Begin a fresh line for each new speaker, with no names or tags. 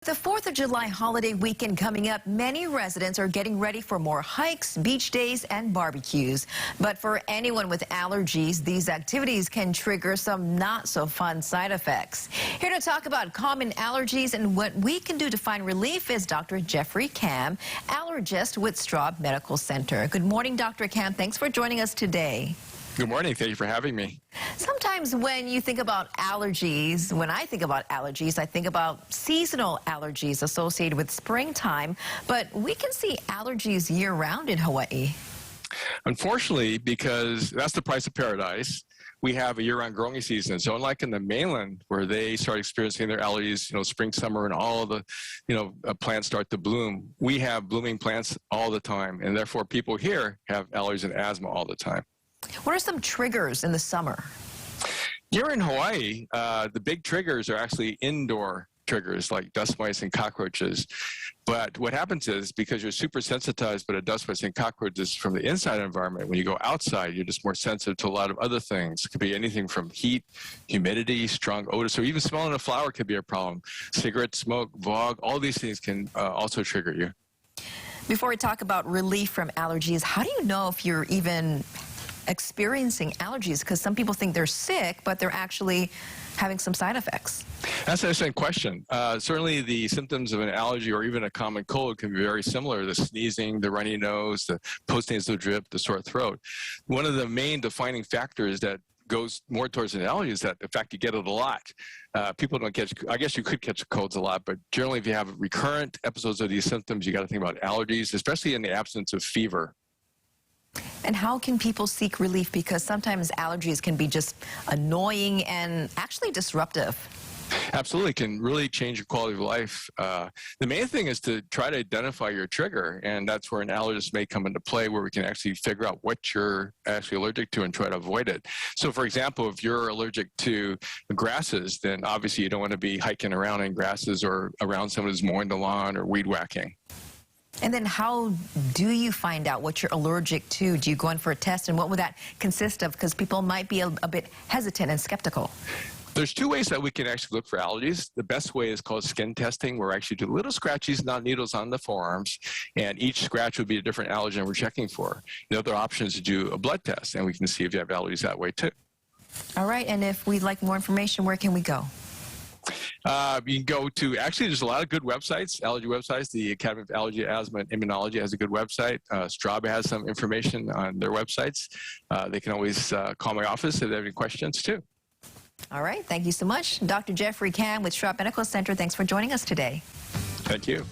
The 4th of July holiday weekend coming up, many residents are getting ready for more hikes, beach days, and barbecues. But for anyone with allergies, these activities can trigger some not so fun side effects. Here to talk about common allergies and what we can do to find relief is Dr. Jeffrey Kam, allergist with Straub Medical Center. Good morning, Dr. Kam. Thanks for joining us today.
Good morning. Thank you for having me.
Sometimes when you think about allergies, when I think about allergies, I think about seasonal allergies associated with springtime, but we can see allergies year-round in Hawaii.
Unfortunately, because that's the price of paradise, we have a year-round growing season. So unlike in the mainland where they start experiencing their allergies, spring, summer, and all of the, plants start to bloom, we have blooming plants all the time. And therefore, people here have allergies and asthma all the time.
What are some triggers in the summer?
Here in Hawaii, the big triggers are actually indoor triggers like dust mites and cockroaches. But what happens is because you're super sensitized by the dust mites and cockroaches from the inside environment, when you go outside, you're just more sensitive to a lot of other things. It could be anything from heat, humidity, strong odors, or even smelling a flower could be a problem. Cigarette smoke, fog, all these things can also trigger you.
Before we talk about relief from allergies, how do you know if you're even experiencing allergies? Because some people think they're sick, but they're actually having some side effects.
That's an excellent question. Certainly the symptoms of an allergy or even a common cold can be very similar. The sneezing, the runny nose, the postnasal drip, the sore throat. One of the main defining factors that goes more towards an allergy is that, in fact, you get it a lot. People don't catch, I guess you could catch colds a lot, but generally if you have recurrent episodes of these symptoms, you got to think about allergies, especially in the absence of fever.
And how can people seek relief? Because sometimes allergies can be just annoying and actually disruptive.
Absolutely, can really change your quality of life. The main thing is to try to identify your trigger, and that's where an allergist may come into play, where we can actually figure out what you're actually allergic to and try to avoid it. So, for example, if you're allergic to grasses, then obviously you don't want to be hiking around in grasses or around someone who's mowing the lawn or weed whacking.
And then how do you find out what you're allergic to? Do you go in for a test, and what would that consist of? Because people might be a bit hesitant and skeptical.
There's two ways that we can actually look for allergies. The best way is called skin testing, where we actually do little scratches, not needles, on the forearms, and each scratch would be a different allergen we're checking for. The other option is to do a blood test, and we can see if you have allergies that way too.
All right, and if we'd like more information, where can we go?
You can go to, actually, there's a lot of good websites, allergy websites. The Academy of Allergy, Asthma, and Immunology has a good website. Straub has some information on their websites. They can always call my office if they have any questions, too.
All right. Thank you so much. Dr. Jeffrey Kam with Straub Medical Center, thanks for joining us today.
Thank you.